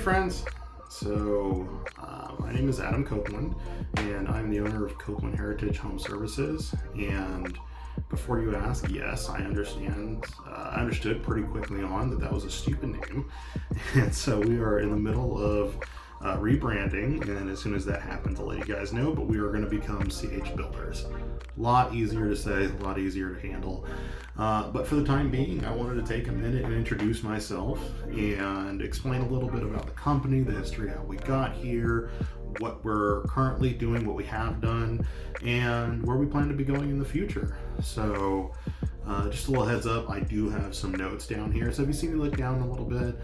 friends. My name is Adam Copeland, and I'm the owner of Copeland Heritage Home Services. And before you ask, yes, I understand. I understood pretty quickly on that was a stupid name, and so we are in the middle of rebranding. And as soon as that happens, I'll let you guys know. But we are going to become CH Builders. A lot easier to say, a lot easier to handle. But for the time being, I wanted to take a minute and introduce myself and explain a little bit about the company, the history, how we got here, what we're currently doing, what we have done, and where we plan to be going in the future. So just a little heads up, I do have some notes down here. So if you see me look down a little bit,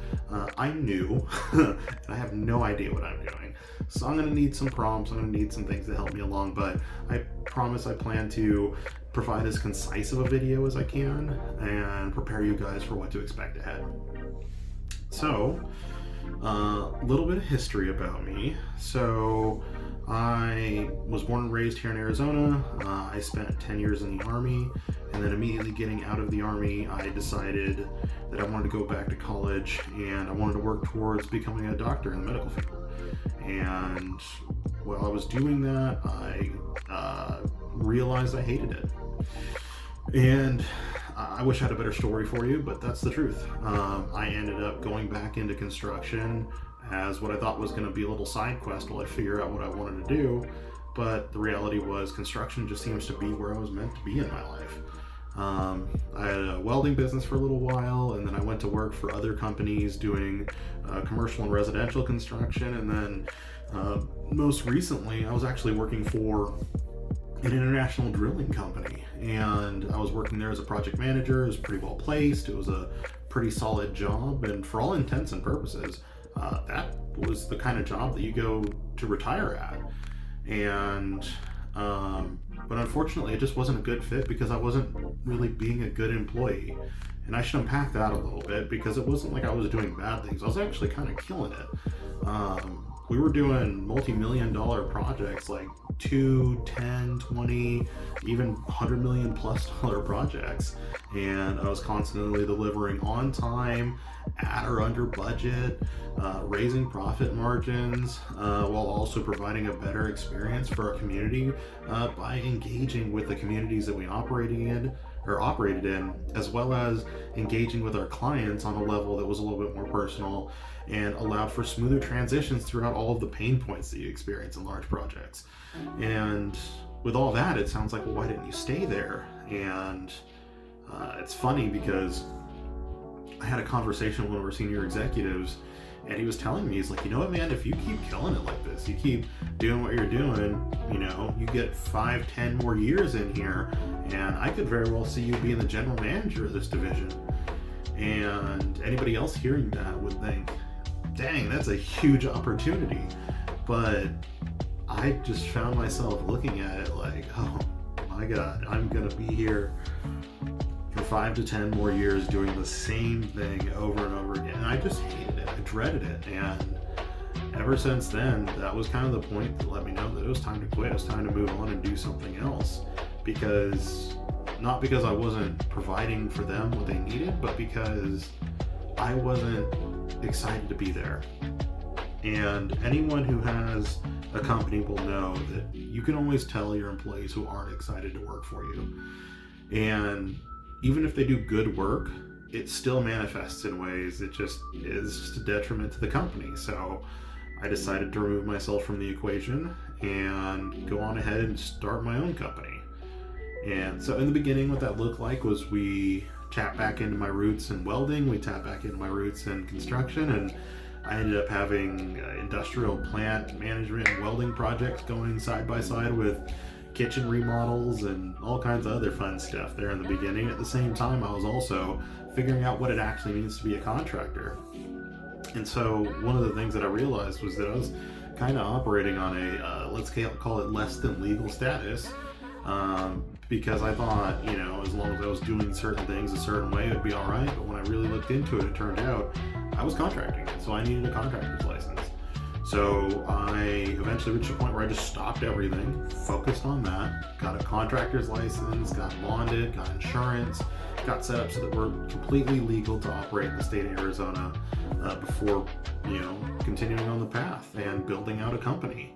I'm new and I have no idea what I'm doing. So I'm going to need some prompts, I'm going to need some things to help me along, but I promise I plan to provide as concise of a video as I can and prepare you guys for what to expect ahead. So, a little bit of history about me. So, I was born and raised here in Arizona. I spent 10 years in the Army, and then immediately getting out of the Army, I decided that I wanted to go back to college and I wanted to work towards becoming a doctor in the medical field. And while I was doing that, I realized I hated it. And I wish I had a better story for you, but that's the truth. I ended up going back into construction as what I thought was going to be a little side quest while I figure out what I wanted to do. But the reality was construction just seems to be where I was meant to be in my life. I had a welding business for a little while, and then I went to work for other companies doing commercial and residential construction. And then most recently, I was actually working for an international drilling company, and I was working there as a project manager. It was pretty well placed. It was a pretty solid job, and for all intents and purposes, that was the kind of job that you go to retire at. And but unfortunately, it just wasn't a good fit because I wasn't really being a good employee. And I should unpack that a little bit, because it wasn't like I was doing bad things. I was actually kind of killing it. We were doing multi-million-dollar projects, like 2, 10, 20, even $100 million plus projects. And I was constantly delivering on time, at or under budget, raising profit margins, while also providing a better experience for our community by engaging with the communities that we operated in, as well as engaging with our clients on a level that was a little bit more personal and allowed for smoother transitions throughout all of the pain points that you experience in large projects. And with all that, it sounds like, well, why didn't you stay there? And it's funny because I had a conversation with one of our senior executives, and he was telling me, he's like, you know what, man, if you keep killing it like this, you keep doing what you're doing, you get 5, 10 more years in here, and I could very well see you being the general manager of this division. And anybody else hearing that would think, dang, that's a huge opportunity. But I just found myself looking at it like, oh my God, I'm gonna be here for 5 to 10 more years doing the same thing over and over again. And I just hated it. I dreaded it. And ever since then, that was kind of the point that let me know that it was time to quit. It was time to move on and do something else. Not because I wasn't providing for them what they needed, but because I wasn't excited to be there. And anyone who has a company will know that you can always tell your employees who aren't excited to work for you. And even if they do good work, it still manifests in ways that just is just a detriment to the company. So I decided to remove myself from the equation and go on ahead and start my own company. And so in the beginning, what that looked like was we tapped back into my roots in welding, we tapped back into my roots in construction, and I ended up having industrial plant management and welding projects going side by side with kitchen remodels and all kinds of other fun stuff there in the beginning. At the same time, I was also figuring out what it actually means to be a contractor. And so one of the things that I realized was that I was kind of operating on a, let's call it less than legal status, because I thought, as long as I was doing certain things a certain way, it would be all right. But when I really looked into it, it turned out I was contracting it. So I needed a contractor's license. So I eventually reached a point where I just stopped everything, focused on that, got a contractor's license, got bonded, got insurance, got set up so that we're completely legal to operate in the state of Arizona before, continuing on the path and building out a company.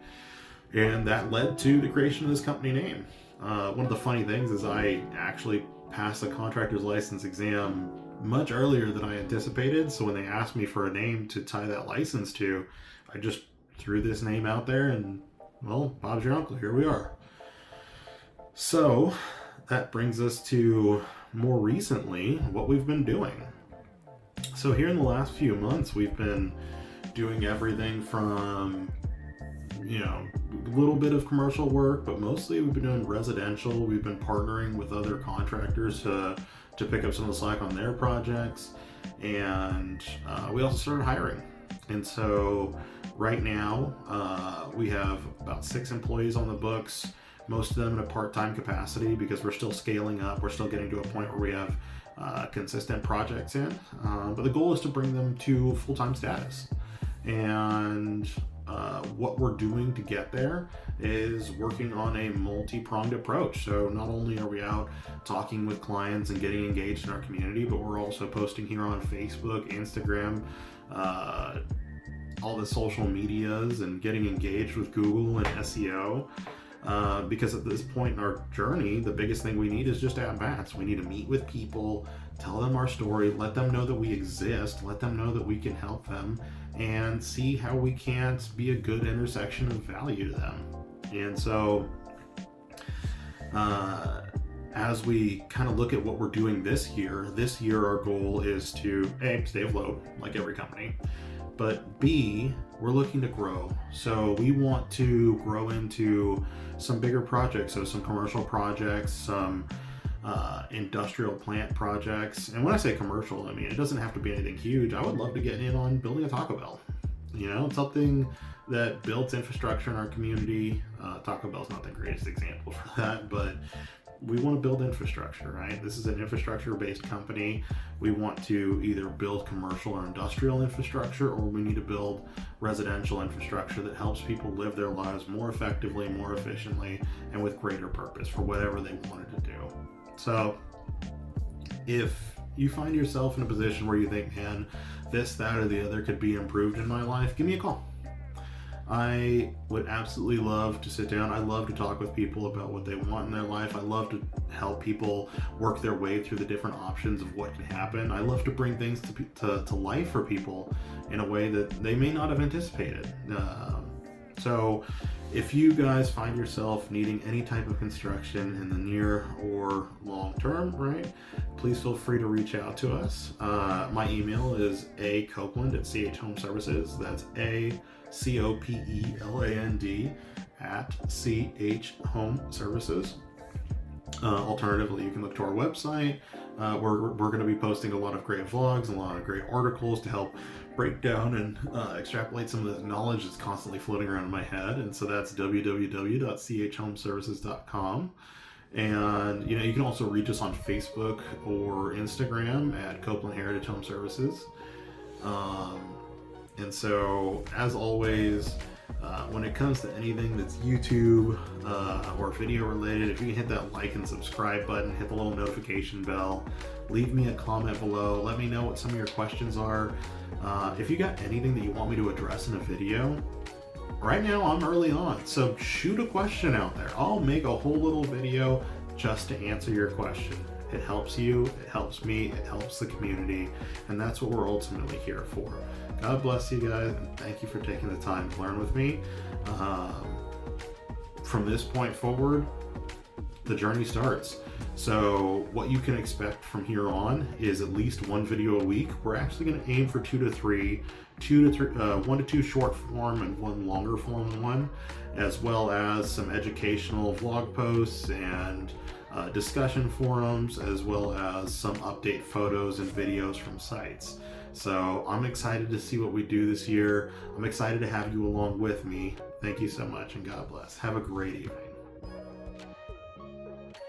And that led to the creation of this company name. One of the funny things is I actually passed the contractor's license exam much earlier than I anticipated. So when they asked me for a name to tie that license to, I just threw this name out there and, well, Bob's your uncle, here we are. So that brings us to more recently what we've been doing. So here in the last few months, we've been doing everything from, a little bit of commercial work, but mostly we've been doing residential. We've been partnering with other contractors to pick up some of the slack on their projects. And we also started hiring. And so right now, we have about 6 employees on the books, most of them in a part-time capacity because we're still scaling up. We're still getting to a point where we have consistent projects in. But the goal is to bring them to full-time status. And what we're doing to get there is working on a multi-pronged approach. So not only are we out talking with clients and getting engaged in our community, but we're also posting here on Facebook, Instagram, all the social medias, and getting engaged with Google and SEO. Because at this point in our journey, the biggest thing we need is just at-bats. We need to meet with people, tell them our story, let them know that we exist, let them know that we can help them, and see how we can be a good intersection of value to them. And so as we kind of look at what we're doing this year our goal is to A, stay afloat like every company, but B, we're looking to grow. So we want to grow into some bigger projects, so some commercial projects, some industrial plant projects. And when I say commercial, I mean, it doesn't have to be anything huge. I would love to get in on building a Taco Bell. Something that builds infrastructure in our community. Taco Bell's not the greatest example for that, but we want to build infrastructure, right? This is an infrastructure-based company. We want to either build commercial or industrial infrastructure, or we need to build residential infrastructure that helps people live their lives more effectively, more efficiently, and with greater purpose for whatever they wanted to do. So if you find yourself in a position where you think, man, this, that, or the other could be improved in my life, give me a call. I would absolutely love to sit down. I love to talk with people about what they want in their life. I love to help people work their way through the different options of what can happen. I love to bring things to life for people in a way that they may not have anticipated. So if you guys find yourself needing any type of construction in the near or long term, right, please feel free to reach out to us. My email is acopeland at CHHome Services. That's ACOPELAND at CHHome Services. Alternatively, you can look to our website. We're going to be posting a lot of great vlogs, a lot of great articles to help break down and extrapolate some of the knowledge that's constantly floating around in my head. And so that's www.chhomeservices.com. And you can also reach us on Facebook or Instagram at Copeland Heritage Home Services. And so, as always, when it comes to anything that's YouTube or video related, if you can hit that like and subscribe button, hit the little notification bell, leave me a comment below, let me know what some of your questions are. If you got anything that you want me to address in a video, right now I'm early on, so shoot a question out there. I'll make a whole little video just to answer your question. It helps you, it helps me, it helps the community, and that's what we're ultimately here for. God bless you guys, and thank you for taking the time to learn with me. From this point forward, the journey starts. So what you can expect from here on is at least one video a week. We're actually going to aim for 2 to 3, 1 to 2 short form and 1 longer form one, as well as some educational vlog posts and discussion forums, as well as some update photos and videos from sites. So I'm excited to see what we do this year. I'm excited to have you along with me. Thank you so much, and God bless. Have a great evening.